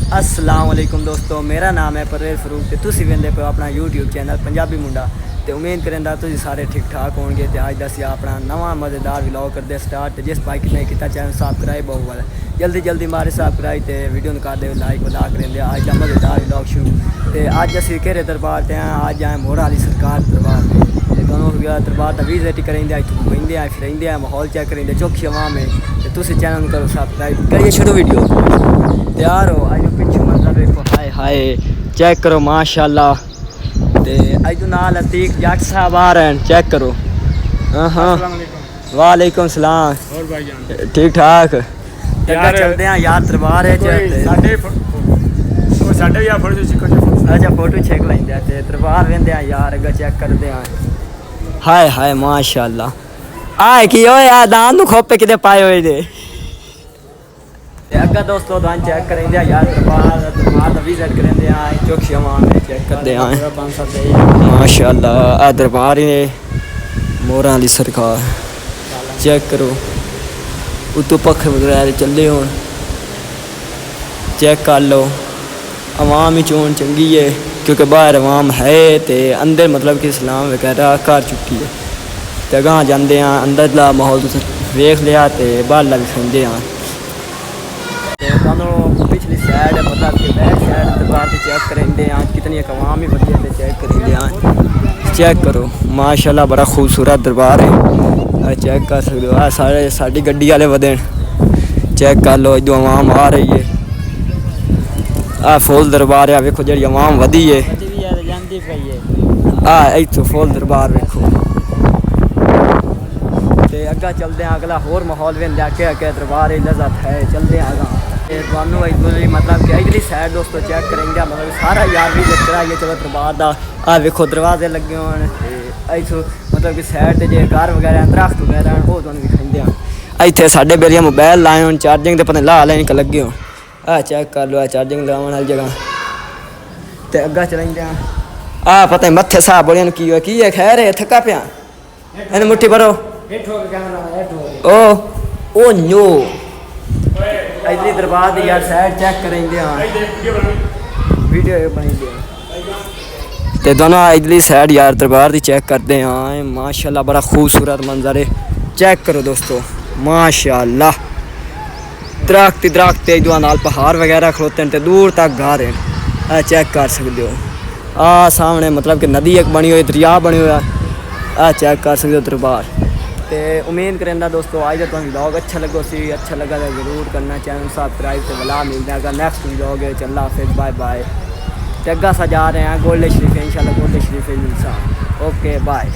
अस्सलाम वालेकुम दोस्तों, मेरा नाम है परवेज़ फरूक ते तुसी वेंदे पे अपना यूट्यूब चैनल पंजाबी मुंडा। तो उम्मीद करेंदा तुसी सारे ठीक ठाक होंगे। तो अज दसिया अपना नवा मज़ेदार व्लॉग करते स्टार्ट। जिस भाई ने किया चैनल सब्सक्राइब बहुत वाला जल्दी मारे सब्सक्राइब तो वीडियो कर दे लाइक वला करेंगे। अज का मज़ेदार व्लॉग शुरू। तो अज असी घेरे दरबार से हैं, अज आए मोड़ा वाली सरकार दरबार दोनों दरबार का विजिट करेंगे, इतों घूमते फिरेंगे, माहौल चेक करेंगे, चौखी आवाम है। तो तुम चैनल करो सब्सक्राइब करिए, छोड़ो वीडियो तैयार हो। अज पिछू मंजर देखो, हाय हाय चेक करो माशाल्लाह। ते अज नाल अतीक जट साहब आ रहे हैं, चेक करो। हाँ वालेकुम सलाम, ठीक ठाक। चलते हैं यार दरबार है। अच्छा फोटो चेक लेंगे दरबार वेंदे हैं यार, अगर चेक करते हैं। हाय हाय माशाल्लाह। आए की हो यार दान खोपे किते पाए हुए दे अगर दोस्तों दान चेक करेंगे यार दरबार का विजिट करेंगे, चौखी आवाम है चेक करते हैं माशाल्लाह। आ दरबार ही मोहरा वाली सरकार चेक करो, उतों पखे वगैरह चले हो, चेक कर लो। आवाम ही चोन चंगी है क्योंकि बाहर आवाम है तो अंदर मतलब कि सलाम वगैरह कर चुकी है। तो अगां जाते हैं अंदर का माहौल तुम वेख लिया, तो बाहरला भी खाते हैं। तो पिछली साइड मतलब कि बैक साइड दरबार से चेक करेंगे कितनी आवाम ही बढ़िया से चेक करेंगे। चेक करो माशाल्लाह, बड़ा खूबसूरत दरबार है, चेक कर सकते हो। सारे साड़ी गड्डी वाले वधे चेक कर लो, इधर आवाम आ रही है। आ फुल दरबार है, वेखो जी आवाम वधी है। इतों फुल दरबार वेखो। तो अगर चलते हैं अगला होर माहौल भी अगे अगे दरबार लज़त है, चलते हैं अगा। मतलब कि इधरली साइड दोस्तों चेक करेंगे, मतलब सारा यार भी कराइए चलो दरबार का। आ वेखो दरवाजे लगे हुए इतों मतलब कि साइड से जो घर वगैरह दरख्त वगैरह वो तुम दिखाते हैं। इतने साढ़े बेलिया मोबाइल लाए हो, चार्जिंग तो पता ला लैन लगे हो। आ चेक कर लो, चार्जिंग लाने वाली जगह। तो अगर चलेंगे आ पता मत्थे साहब बोलिए की है खैर है, थका पिया इन मुट्ठी भरो। ओ नो इधर दरबार की यार साइड चेक करेंगे, वीडियो बनेंगे। तो दोनों इधरली साइड यार दरबार की चेक करते हैं माशाल्लाह, बड़ा खूबसूरत मंजर है। चेक करो दोस्तों माशाल्लाह, दरख्त इधर नाल पहाड़ वगैरह खड़ोते हैं, तो दूर तक घर है, चेक कर सकते हो। आ सामने मतलब कि नदी एक बनी हुई, दरिया बनी हुआ, आ चेक कर सकते हो दरबार। तो उम्मीद करेंदा दोस्तों आज का व्लॉग अच्छा लगो सी, अच्छा लगा तो जरूर करना चैनल सब्सक्राइब। तो भला मिलता है अगर नेक्स्ट व्लॉग है। चला फिर बाय बाय। तो अग्गा सा जा रहे हैं गोल्डन शरीफ, इंशाल्लाह गोल्डन शरीफ मिलता। Okay bye.